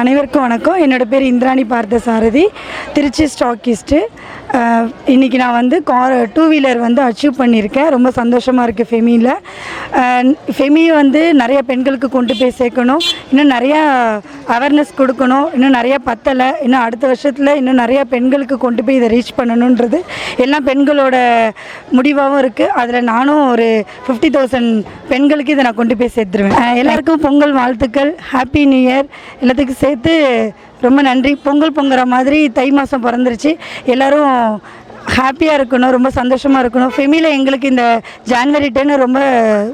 அனைவருக்கும் வணக்கம். என்னோடய பேர் இந்திராணி பார்த்தசாரதி, திருச்சி ஸ்டாக்கிஸ்ட்டு. இன்றைக்கி நான் வந்து டூ வீலர் வந்து அச்சீவ் பண்ணியிருக்கேன். ரொம்ப சந்தோஷமாக இருக்குது. ஃபெமியை வந்து நிறைய பெண்களுக்கு கொண்டு போய் சேர்க்கணும், இன்னும் நிறையா அவேர்னஸ் கொடுக்கணும், இன்னும் நிறையா பத்தலை, இன்னும் அடுத்த வருஷத்தில் இன்னும் நிறையா பெண்களுக்கு கொண்டு போய் இதை ரீச் பண்ணணுன்றது எல்லாம் பெண்களோட முடிவாகவும் இருக்குது. அதில் நானும் ஒரு 50,000 பெண்களுக்கு இதை நான் கொண்டு போய் சேர்த்துருவேன். எல்லாருக்கும் பொங்கல் வாழ்த்துக்கள், ஹாப்பி நியூ இயர். எல்லாத்துக்கும் சேர்த்து ரொம்ப நன்றி. பொங்கல் பொங்குற மாதிரி தை மாதம் பிறந்துருச்சு. எல்லோரும் ஹாப்பியாக இருக்கணும், ரொம்ப சந்தோஷமாக இருக்கணும். ஃபெமியில் எங்களுக்கு இந்த ஜான்வரி 10 ரொம்ப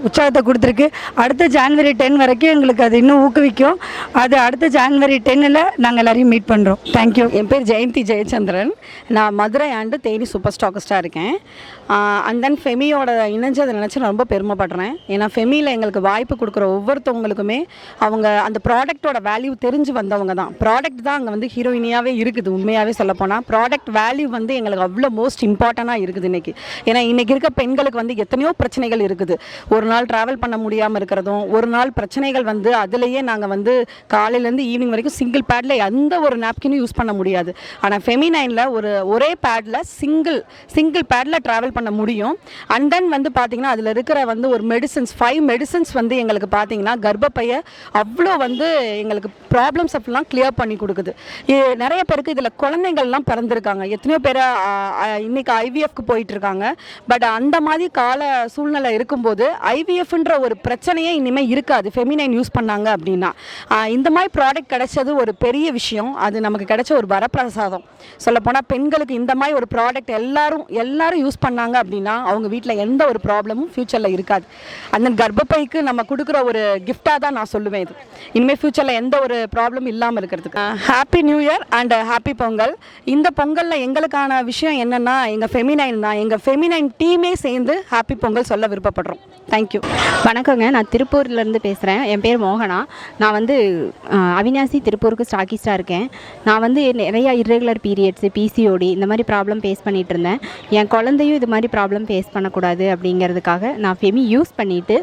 உற்சாகத்தை கொடுத்துருக்கு. அடுத்த ஜான்வரி 10 வரைக்கும் எங்களுக்கு அது இன்னும் ஊக்குவிக்கும். அது அடுத்த ஜான்வரி 10 நாங்கள் எல்லோரையும் மீட் பண்ணுறோம். தேங்க்யூ. என் பேர் ஜெயந்தி ஜெயச்சந்திரன். நான் மதுரை அண்டு தேனி சூப்பர் ஸ்டாக்கிஸ்டாக இருக்கேன். அண்ட் தென் ஃபெமியோட இணைஞ்சதை நினச்சி நான் ரொம்ப பெருமைப்படுறேன். ஏன்னா ஃபெமியில் எங்களுக்கு வாய்ப்பு கொடுக்குற ஒவ்வொருத்தவங்களுக்குமே அவங்க அந்த ப்ராடக்டோட வேல்யூ தெரிஞ்சு வந்தவங்க தான். ப்ராடக்ட் தான் அங்கே வந்து ஹீரோயினியாகவே இருக்குது. உண்மையாகவே சொல்லப்போனால் ப்ராடக்ட் வேல்யூ வந்து எங்களுக்கு அவ்வளோ மோஸ்ட் இம்பார்ட்டண்ட்டாக இருக்குது இன்றைக்கி. ஏன்னா இன்றைக்கி இருக்க பெண்களுக்கு வந்து எத்தனையோ பிரச்சனைகள் இருக்குது. ஒரு நாள் ட்ராவல் பண்ண முடியாமல் இருக்கிறதும், ஒரு நாள் பிரச்சனைகள் வந்து அதுலேயே நாங்கள் வந்து காலையிலேருந்து ஈவினிங் வரைக்கும் சிங்கிள் பேடில் எந்த ஒரு நாப்கினும் யூஸ் பண்ண முடியாது. ஆனால் ஃபெமினைனில் ஒரே பேடில் சிங்கிள் பேடில் ட்ராவல் பண்ண முடியும். அண்ட் தென் வந்து பார்த்திங்கன்னா அதில் இருக்கிற வந்து ஒரு 5 மெடிசன்ஸ் வந்து எங்களுக்கு பார்த்திங்கன்னா கர்ப்பப்பையை அவ்வளோ வந்து எங்களுக்கு ப்ராப்ளம்ஸ் அப்படிலாம் கிளியர் பண்ணி கொடுக்குது. நிறைய பேருக்கு இதில் குழந்தைங்கள்லாம் பிறந்திருக்காங்க. எத்தனையோ பேர் இன்றைக்கி ஐவிஎஃப்க்கு போயிட்டுருக்காங்க. பட் அந்த மாதிரி கால சூழ்நிலை இருக்கும்போது ஐவிஎஃப்ன்ற ஒரு பிரச்சனையே இனிமேல் இருக்காது ஃபெமினைன் யூஸ் பண்ணாங்க அப்படின்னா. இந்த மாதிரி ப்ராடக்ட் கிடைச்சது ஒரு பெரிய விஷயம். அது நமக்கு கிடைச்ச ஒரு வரப்பிரசாதம். சொல்லப்போனால் பெண்களுக்கு இந்த மாதிரி ஒரு ப்ராடக்ட் எல்லாரும் யூஸ் பண்ணாங்க அப்படின்னா அவங்க வீட்டில் எந்த ஒரு ப்ராப்ளமும் ஃப்யூச்சரில் இருக்காது. அந்த கர்ப்பப்பைக்கு நம்ம கொடுக்குற ஒரு கிஃப்டாக தான் நான் சொல்லுவேன். இது இனிமேல் ஃப்யூச்சரில் எந்த ஒரு ப்ராப்ளம் இல்லாமல் இருக்கிறதுக்கு. Happy new year and happy Pongal. இந்த பொங்கலில் எங்களுக்கான விஷயம் என்னென்னா எங்கள் ஃபெமினைன் தான். எங்கள் ஃபெமினைன் டீமே சேர்ந்து ஹாப்பி பொங்கல் சொல்ல விருப்பப்படுறோம். தேங்க்யூ. வணக்கங்க. நான் திருப்பூர்லேருந்து பேசுகிறேன். என் பேர் மோகனா. நான் வந்து அவினாசி திருப்பூருக்கு ஸ்டாக்கிஸ்டாக இருக்கேன். நான் வந்து நிறையா இர்ரெகுலர் பீரியட்ஸு, பிசிஓடி இந்த மாதிரி ப்ராப்ளம் ஃபேஸ் பண்ணிகிட்டு இருந்தேன். என் குழந்தையும் இது மாதிரி ப்ராப்ளம் ஃபேஸ் பண்ணக்கூடாது அப்படிங்கிறதுக்காக நான் ஃபெமி யூஸ் பண்ணிவிட்டு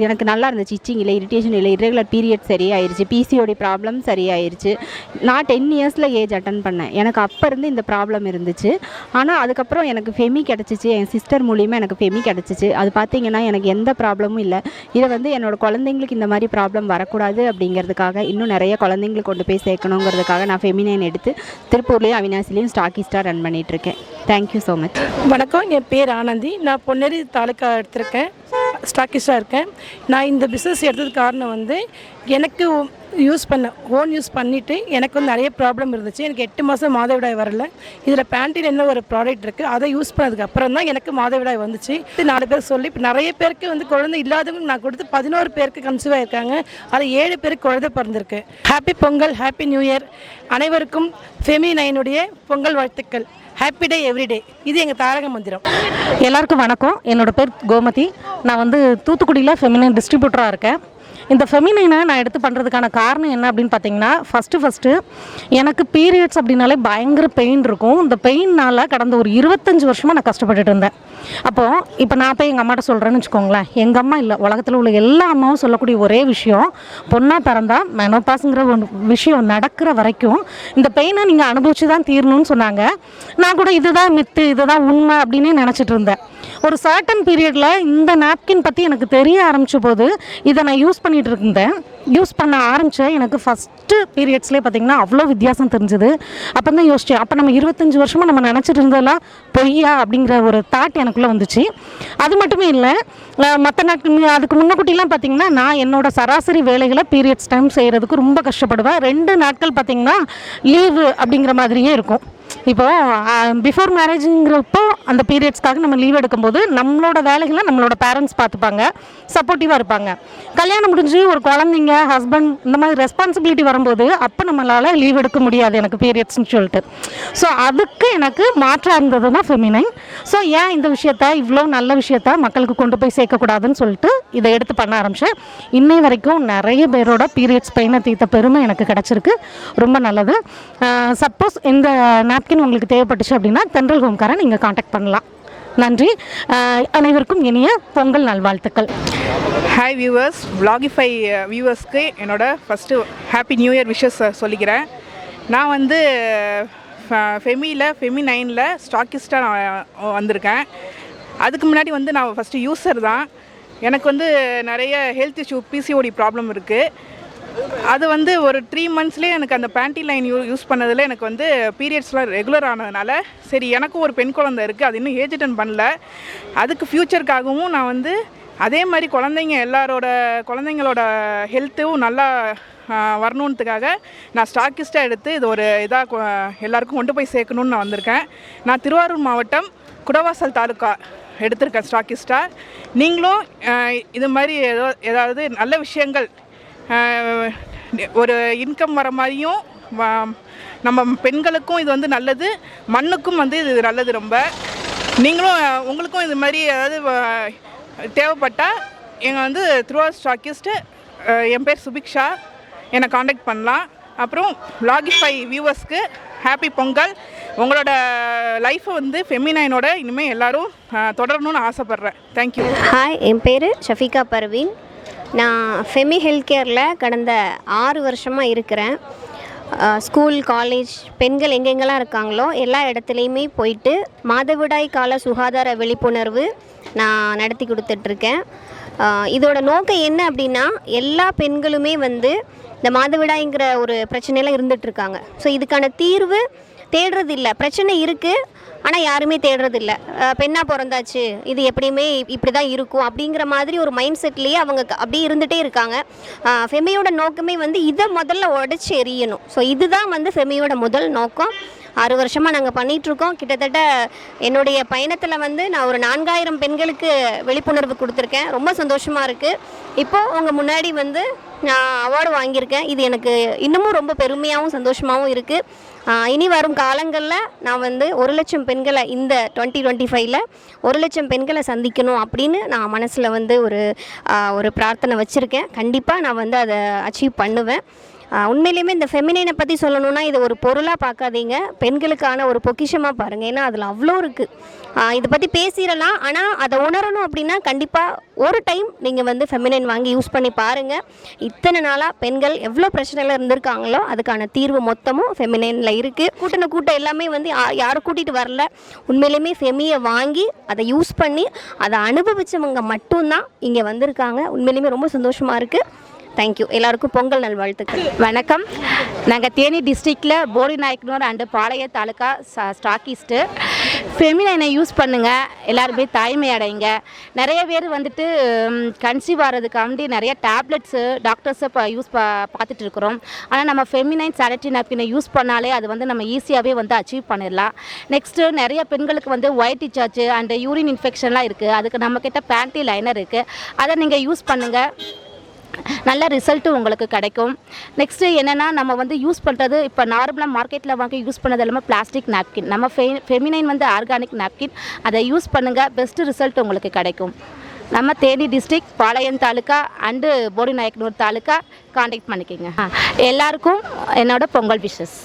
எனக்கு நல்லா இருந்துச்சு. இச்சிங் இல்லை, இரிட்டேஷன் இல்லை, இர்ரெகுலர் பீரியட் சரியாயிருச்சு, பிசிஓடி ப்ராப்ளம் சரியாயிருச்சு. நான் 10 இயர்ஸில் ஏஜ் அட்டன் பண்ணேன். எனக்கு அப்போ இருந்து இந்த ப்ராப்ளம் இருந்துச்சு. ஆனால் அதுக்கப்புறம் எனக்கு ஃபெமி கிடச்சிச்சு. என் சிஸ்டர் மூலிமா எனக்கு ஃபெமி கிடச்சிச்சு. அது பார்த்திங்கன்னா எனக்கு எந்த ப்ராப்ளமும் இல்லை. இதை வந்து என்னோடய குழந்தைங்களுக்கு இந்த மாதிரி ப்ராப்ளம் வரக்கூடாது அப்படிங்கிறதுக்காக, இன்னும் நிறைய குழந்தைங்களுக்கு கொண்டு போய் சேர்க்கணுங்கிறதுக்காக நான் ஃபெமினைன் எடுத்து திருப்பூர்லேயும் அவினாசிலையும் ஸ்டாக்கிஸ்டாக ரன் பண்ணிகிட்ருக்கேன். Thank you so much. வணக்கம். என் பேர் ஆனந்தி. நான் பொன்னேரி தாலுக்கா எடுத்திருக்கேன், ஸ்டாக்கிஸ்டாக இருக்கேன். நான் இந்த பிஸ்னஸ் எடுத்ததுக்கு காரணம் வந்து எனக்கு ஓன் யூஸ் பண்ணிவிட்டு எனக்கு வந்து நிறைய ப்ராப்ளம் இருந்துச்சு. எனக்கு 8 மாதம் மாதவிடாய் வரல. இதில் பேண்டின் என்ன ஒரு ப்ராடக்ட் இருக்குது, அதை யூஸ் பண்ணதுக்கு அப்புறம் தான் எனக்கு மாதவிடாய் வந்துச்சு. 4 பேர் சொல்லி இப்போ நிறைய பேருக்கு வந்து குழந்தை இல்லாதவங்க நான் கொடுத்து 11 பேருக்கு கன்சீவ் ஆகிருக்காங்க. அது 7 பேருக்கு குழந்தை பிறந்திருக்கு. Happy Pongal, happy new year. அனைவருக்கும் ஃபெமினைனுடைய பொங்கல் வாழ்த்துக்கள். Happy day everyday. இது எங்கள் தாரக மந்திரம். எல்லாருக்கும் வணக்கம். என்னோடய பேர் கோமதி. நான் வந்து தூத்துக்குடியில் ஃபெமினைன் டிஸ்ட்ரிபியூட்டராக இருக்கேன். இந்த ஃபெமினைனை நான் எடுத்து பண்ணுறதுக்கான காரணம் என்ன அப்படின்னு பார்த்தீங்கன்னா, ஃபஸ்ட்டு எனக்கு பீரியட்ஸ் அப்படின்னாலே பயங்கர பெயின் இருக்கும். இந்த பெயின்னால் கடந்த ஒரு 25 வருஷமாக நான் கஷ்டப்பட்டுட்டு இருந்தேன். அப்போது இப்போ நான் போய் எங்கள் அம்மாட்ட சொல்கிறேன்னு வச்சுக்கோங்களேன், எங்கள் அம்மா இல்லை, உலகத்தில் உள்ள எல்லா அம்மாவும் சொல்லக்கூடிய ஒரே விஷயம், பொண்ணாக பிறந்தா மெனோபாஸுங்கிற ஒரு விஷயம் நடக்கிற வரைக்கும் இந்த பெயினை நீங்கள் அனுபவிச்சு தான் தீரணும்னு சொன்னாங்க. நான் கூட இதுதான் மித்து, இதுதான் உண்மை அப்படின்னே நினச்சிட்டு இருந்தேன். ஒரு சர்டன் பீரியடில் இந்த நாப்கின் பற்றி எனக்கு தெரிய ஆரம்பித்த போது இதை நான் யூஸ் பண்ண ஆரம்பித்தேன். எனக்கு ஃபஸ்ட்டு பீரியட்ஸ்லேயே பார்த்திங்கன்னா அவ்வளோ வித்தியாசம் தெரிஞ்சுது. அப்போ தான் யோசித்தேன், அப்போ நம்ம 25 வருஷமாக நம்ம நினச்சிட்டு இருந்ததெல்லாம் பொய்யா அப்படிங்கிற ஒரு தாட் எனக்குள்ளே வந்துச்சு. அது மட்டுமே இல்லை, மற்ற நாட்கள் அதுக்கு முன்னக்கூட்டிலாம் பார்த்திங்கன்னா நான் என்னோடய சராசரி வேலைகளை பீரியட்ஸ் டைம் செய்கிறதுக்கு ரொம்ப கஷ்டப்படுவேன். 2 நாட்கள் பார்த்திங்கன்னா லீவு அப்படிங்கிற மாதிரியே இருக்கும். இப்போது பிஃபோர் மேரேஜுங்கிறப்போ அந்த பீரியட்ஸ்க்காக நம்ம லீவ் எடுக்கும்போது நம்மளோட வேலைகளை நம்மளோட பேரண்ட்ஸ் பார்த்துப்பாங்க, சப்போர்ட்டிவாக இருப்பாங்க. கல்யாணம் முடிஞ்சு ஒரு குழந்தைங்க, ஹஸ்பண்ட் இந்த மாதிரி ரெஸ்பான்சிபிலிட்டி வரும்போது அப்போ நம்மளால் லீவ் எடுக்க முடியாது எனக்கு பீரியட்ஸ்னு சொல்லிட்டு. ஸோ அதுக்கு எனக்கு மாற்றாக இருந்தது தான் ஃபெமினைன். ஸோ ஏன் இந்த விஷயத்த, இவ்வளோ நல்ல விஷயத்த மக்களுக்கு கொண்டு போய் சேர்க்கக்கூடாதுன்னு சொல்லிட்டு இதை எடுத்து பண்ண ஆரம்பித்தேன். இன்னை வரைக்கும் நிறைய பேரோட பீரியட்ஸ் பெயினை தீர்த்த பெருமை எனக்கு கிடச்சிருக்கு. ரொம்ப நல்லது. சப்போஸ் இந்த நாப்கின் உங்களுக்கு தேவைப்பட்டுச்சு அப்படின்னா தென்றல் ஹோம்காரை நீங்கள் காண்டாக்ட் பண்ணலாம். நன்றி. அனைவருக்கும் இனிய பொங்கல் நல்வாழ்த்துக்கள். ஹாய் வியூவர்ஸ், Vlogify வியூவர்ஸ்க்கு என்னோட first happy new year wishes சொல்லிக்கிறேன். நான் வந்து ஃபெமி 9ல் ஸ்டாக்கிஸ்டாக நான் வந்திருக்கேன். அதுக்கு முன்னாடி வந்து நான் ஃபஸ்ட்டு யூஸர் தான். எனக்கு வந்து நிறைய ஹெல்த் இஷ்யூ பிசிஓடி ப்ராப்ளம் இருக்குது. அது வந்து ஒரு 3 monthsலேயே எனக்கு அந்த பேண்டி லைன் யூஸ் பண்ணதில் எனக்கு வந்து பீரியட்ஸ்லாம் ரெகுலர் ஆனதுனால சரி எனக்கும் ஒரு பெண் குழந்தை இருக்குது, அது இன்னும் ஏஜ் அட்டன் பண்ணல. அதுக்கு ஃப்யூச்சருக்காகவும் நான் வந்து அதே மாதிரி குழந்தைங்களோட ஹெல்த்தும் நல்லா வரணுன்றதுக்காக நான் ஸ்டாக்கிஸ்ட்டாக எடுத்து இது ஒரு இதாக எல்லாருக்கும் கொண்டு போய் சேர்க்கணுன்னு நான் வந்திருக்கேன். நான் திருவாரூர் மாவட்டம் குடவாசல் தாலுக்கா எடுத்திருக்கேன் ஸ்டாக்கிஸ்ட்டாக. நீங்களும் இது மாதிரி ஏதாவது நல்ல விஷயங்கள் ஒரு இன்கம் வர மாதிரியும் நம்ம பெண்களுக்கும் இது வந்து நல்லது, மண்ணுக்கும் வந்து இது நல்லது ரொம்ப. நீங்களும் உங்களுக்கும் இது மாதிரி ஏதாவது தேவைப்பட்டால் எங்கள் வந்து திருவாரூர் ஸ்டாக்கிஸ்ட்டு, என் பேர் சுபிக்ஷா, என்னை காண்டாக்ட் பண்ணலாம். அப்புறம் Vlogify வியூவர்ஸ்க்கு ஹாப்பி பொங்கல். உங்களோட லைஃப்பை வந்து ஃபெமினைனோட இனிமேல் எல்லோரும் தொடரணும்னு ஆசைப்பட்றேன். தேங்க்யூ. ஹாய், என் பேர் ஷஃபிகா பர்வீன். நான் ஃபெமி ஹெல்த் கேரில் கடந்த 6 வருஷமாக இருக்கிறேன். ஸ்கூல், காலேஜ், பெண்கள் எங்கெங்கெல்லாம் இருக்காங்களோ எல்லா இடத்துலையுமே போயிட்டு மாதவிடாய் கால சுகாதார விழிப்புணர்வு நான் நடத்தி கொடுத்துட்ருக்கேன். இதோட நோக்கம் என்ன அப்படின்னா, எல்லா பெண்களுமே வந்து இந்த மாதவிடாய்ங்கிற ஒரு பிரச்சனையெல்லாம் இருந்துகிட்ருக்காங்க. ஸோ இதுக்கான தீர்வு தேடுறதில்ல. பிரச்சனை இருக்குது, ஆனால் யாருமே தேடுறதில்ல. பெண்ணாக பிறந்தாச்சு, இது எப்படியுமே இப்படி தான் இருக்கும் அப்படிங்கிற மாதிரி ஒரு மைண்ட் செட்லேயே அவங்க அப்படியே இருந்துகிட்டே இருக்காங்க. ஃபெமியோட நோக்கமே வந்து இதை முதல்ல உடச்சி எறியணும். ஸோ இதுதான் வந்து ஃபெமியோட முதல் நோக்கம். 6 வருஷமாக நாங்கள் பண்ணிகிட்ருக்கோம். கிட்டத்தட்ட என்னுடைய பயணத்தில் வந்து நான் ஒரு 4000 பெண்களுக்கு விழிப்புணர்வு கொடுத்துருக்கேன். ரொம்ப சந்தோஷமாக இருக்குது. இப்போது உங்கள் முன்னாடி வந்து நான் அவார்டு வாங்கியிருக்கேன். இது எனக்கு இன்னமும் ரொம்ப பெருமையாகவும் சந்தோஷமாகவும் இருக்குது. இனி வரும் காலங்களில் நான் வந்து 1 லட்சம் பெண்களை இந்த 2025ல் 1 லட்சம் பெண்களை சந்திக்கணும் அப்படின்னு நான் மனசில் வந்து ஒரு பிரார்த்தனை வச்சுருக்கேன். கண்டிப்பாக நான் வந்து அதை அச்சீவ் பண்ணுவேன். உண்மையிலேயுமே இந்த ஃபெமினைனை பற்றி சொல்லணுன்னா இது ஒரு பொருளாக பார்க்காதீங்க, பெண்களுக்கான ஒரு பொக்கிஷமாக பாருங்கள். ஏன்னா அதில் அவ்வளோ இருக்குது. இதை பற்றி பேசிடலாம், ஆனால் அதை உணரணும் அப்படின்னா கண்டிப்பாக ஒரு டைம் நீங்கள் வந்து ஃபெமினைன் வாங்கி யூஸ் பண்ணி பாருங்கள். இத்தனை நாளாக பெண்கள் எவ்வளோ பிரச்சனையில் இருந்திருக்காங்களோ அதுக்கான தீர்வு மொத்தமும் ஃபெமினைனில் இருக்குது. கூட்டம் எல்லாமே வந்து யாரும் கூட்டிகிட்டு வரல. உண்மையிலேயுமே ஃபெமியை வாங்கி அதை யூஸ் பண்ணி அதை அனுபவித்தவங்க மட்டும்தான் இங்கே வந்திருக்காங்க. உண்மையிலேயுமே ரொம்ப சந்தோஷமாக இருக்குது. தேங்க்யூ. எல்லாருக்கும் பொங்கல் நல்வாழ்த்துக்கள். வணக்கம். நாங்கள் தேனி டிஸ்ட்ரிக்டில் போடிநாயக்கனூர் அண்டு பாளையம் தாலுக்கா ஸ்டாக்கிஸ்ட்டு. ஃபெமினைனை யூஸ் பண்ணுங்கள், எல்லாருமே தாய்மை அடைங்க. நிறைய பேர் வந்துட்டு கன்சீவ் ஆகிறதுக்காண்டி நிறைய டேப்லெட்ஸு டாக்டர்ஸை பார்த்துட்டு இருக்கிறோம். ஆனால் நம்ம ஃபெமினைன் சானிட்டரி நாப்கினை யூஸ் பண்ணாலே அது வந்து நம்ம ஈஸியாகவே வந்து அச்சீவ் பண்ணிடலாம். நெக்ஸ்ட்டு நிறைய பெண்களுக்கு வந்து ஒயிட் டிஸ்சார்ஜ் அண்டு யூரின் இன்ஃபெக்ஷன்லாம் இருக்குது. அதுக்கு நம்மக்கிட்ட பேண்டி லைனர் இருக்குது, அதை நீங்கள் யூஸ் பண்ணுங்கள். நல்ல ரிசல்ட்டு உங்களுக்கு கிடைக்கும். நெக்ஸ்ட்டு என்னென்னா, நம்ம வந்து யூஸ் பண்ணுறது இப்போ நார்மலாக மார்க்கெட்டில் வாங்கி யூஸ் பண்ணது எல்லாமே பிளாஸ்டிக் நாப்கின். நம்ம ஃபெமினைன் வந்து ஆர்கானிக் நாப்கின், அதை யூஸ் பண்ணுங்கள். பெஸ்ட்டு ரிசல்ட் உங்களுக்கு கிடைக்கும். நம்ம Theni district Palayam taluka and Bodinayakanur taluka contact பண்ணிக்கோங்க. எல்லாருக்கும் என்னோட பொங்கல் விஷஸ்.